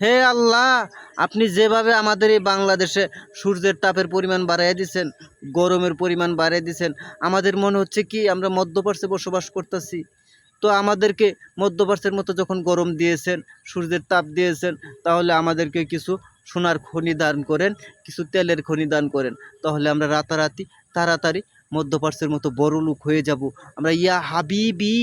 হে আল্লাহ, আপনি যেভাবে আমাদের এই বাংলাদেশে সূর্যের তাপের পরিমাণ বাড়াইয়া দিচ্ছেন, গরমের পরিমাণ বাড়িয়ে দিচ্ছেন, আমাদের মনে হচ্ছে কি আমরা মধ্যপ্রাচ্যে বসবাস করতেছি। তো আমাদেরকে মধ্যপ্রাচ্যের মতো যখন গরম দিয়েছেন, সূর্যের তাপ দিয়েছেন, তাহলে আমাদেরকে কিছু সোনার খনি দান করেন, কিছু তেলের খনি দান করেন। তাহলে আমরা রাতারাতি তাড়াতাড়ি মধ্যপ্রাচ্যের মতো বড় লোক হয়ে যাব। আমরা ইয়া হাবিবি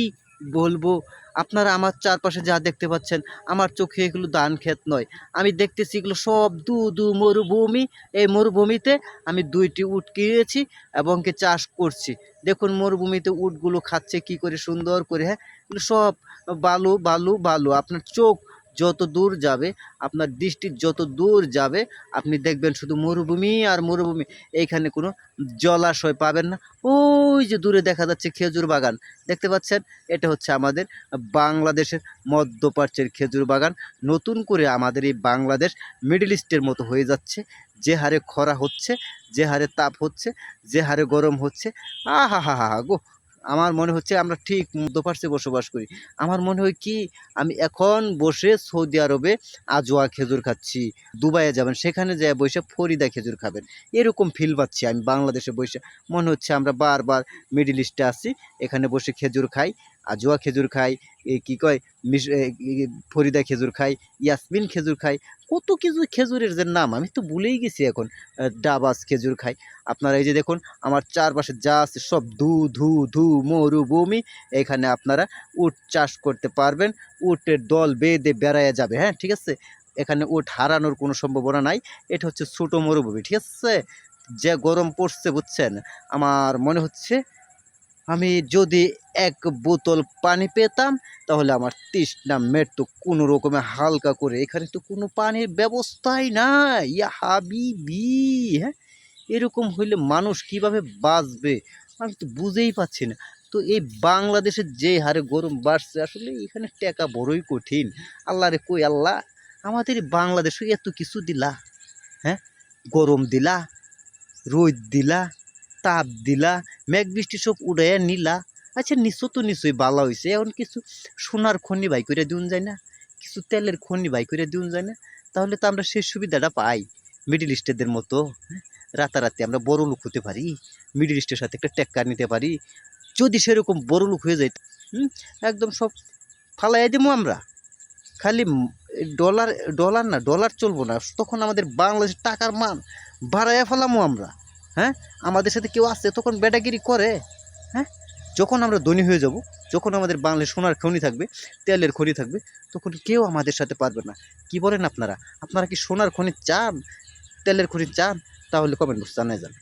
বলবো। আপনারা আমার চারপাশে যা দেখতে পাচ্ছেন, আমার চোখে এগুলো ধান ক্ষেত নয়। আমি দেখতেছি এগুলো সব দু মরুভূমি। এই মরুভূমিতে আমি 2টি উট কিনেছি এবং কি চাষ করছি। দেখুন মরুভূমিতে উটগুলো খাচ্ছে কি করে সুন্দর করে, হ্যাঁ। এগুলো সব বালু বালু বালু। আপনার চোখ যত দূর যাবে, আপনার দৃষ্টি যত দূর যাবে, আপনি দেখবেন শুধু মরুভূমি আর মরুভূমি। এইখানে কোনো জলাশয় পাবেন না। ওই যে দূরে দেখা যাচ্ছে খেজুর বাগান, দেখতে পাচ্ছেন? এটা হচ্ছে আমাদের বাংলাদেশের মধ্যপ্রাচ্যের খেজুর বাগান। নতুন করে আমাদের এই বাংলাদেশ মিডল ইস্টের মতো হয়ে যাচ্ছে। যে হারে খরা হচ্ছে, যে হারে তাপ হচ্ছে, যে হারে গরম হচ্ছে, আহা হা হা হা গো! আমার মনে হচ্ছে আমরা ঠিক মধ্যপ্রাচ্যে বসবাস করি। আমার মনে হয় কি আমি এখন বসে সৌদি আরবে আজওয়া খেজুর খাচ্ছি। দুবাইয়ে যাবেন, সেখানে যেয়ে বসে ফরিদা খেজুর খাবেন। এরকম ফিল পাচ্ছি আমি বাংলাদেশে বসে। মনে হচ্ছে আমরা বারবার মিডল ইস্টে আসছি, এখানে বসে খেজুর খাই, আজওয়া খেজুর খাই, কি কয় ফরিদা খেজুর খাই, ইয়াসমিন খেজুর খাই, কত কিছু খেজুরের যে নাম আমি তো ভুলেই গেছি এখন। ডাবাস খেজুর খাই। আপনারা এই যে দেখুন আমার চারপাশে যা আছে সব ধু মরুভূমি। এখানে আপনারা উট চাষ করতে পারবেন, উটের দল বেঁধে বেড়াইয়া যাবে, হ্যাঁ ঠিক আছে। এখানে উট হারানোর কোনো সম্ভাবনা নাই। এটা হচ্ছে ছোট মরুভূমি, ঠিক আছে। যে গরম পড়ছে বুঝছেন, আমার মনে হচ্ছে আমি যদি 1 বোতল পানি পেতাম তাহলে আমার তৃষ্ণা মেটতো কোনো রকমে হালকা করে। এখানে তো কোনো পানির ব্যবস্থাই নাই, ইয়া হাবিবি, হ্যাঁ। এরকম হইলে মানুষ কিভাবে বাঁচবে আমি তো বুঝেই পাচ্ছি না। তো এই বাংলাদেশের যে হারে গরম বাড়ছে, আসলে এখানে টেকা বড়ই কঠিন। আল্লাহ রে কই আল্লাহ, আমাদের এই বাংলাদেশে এত কিছু দিলা, হ্যাঁ। গরম দিলা, রোদ দিলা, তাপ দিলা, মেঘ বৃষ্টি সব উড়াইয়া নিলা। আচ্ছা নিশ্চয় তো নিশ্চয়ই ভালো হয়েছে। এখন কিছু সোনার খনি বাই করে দিউন যায় না, কিছু তেলের খনি বাই করে দিউন যায় না, তাহলে তো আমরা সেই সুবিধাটা পাই মিডিল ইস্টেদের মতো, হ্যাঁ। রাতারাতি আমরা বড় লোক হতে পারি, মিডিল ইস্টের সাথে একটা টেক্কা নিতে পারি। যদি সেরকম বড় লোক হয়ে যাইত, একদম সব ফালাইয়া দিব আমরা। খালি ডলার ডলার না, ডলার চলবো না, তখন আমাদের বাংলাদেশের টাকার মান বাড়াইয়া ফেলামো আমরা, হ্যাঁ। আমাদের সাথে কেউ আসছে তখন বেটাগিরি করে, হ্যাঁ। যখন আমরা ধনী হয়ে যাব, যখন আমাদের বাংলাদেশ সোনার খনি থাকবে, তেলের খনি থাকবে, তখন কেউ আমাদের সাথে পারবে না। কি বলেন আপনারা? আপনারা কি সোনার খনি চান, তেলের খনি চান? তাহলে কমেন্ট বক্সে জানাই যান।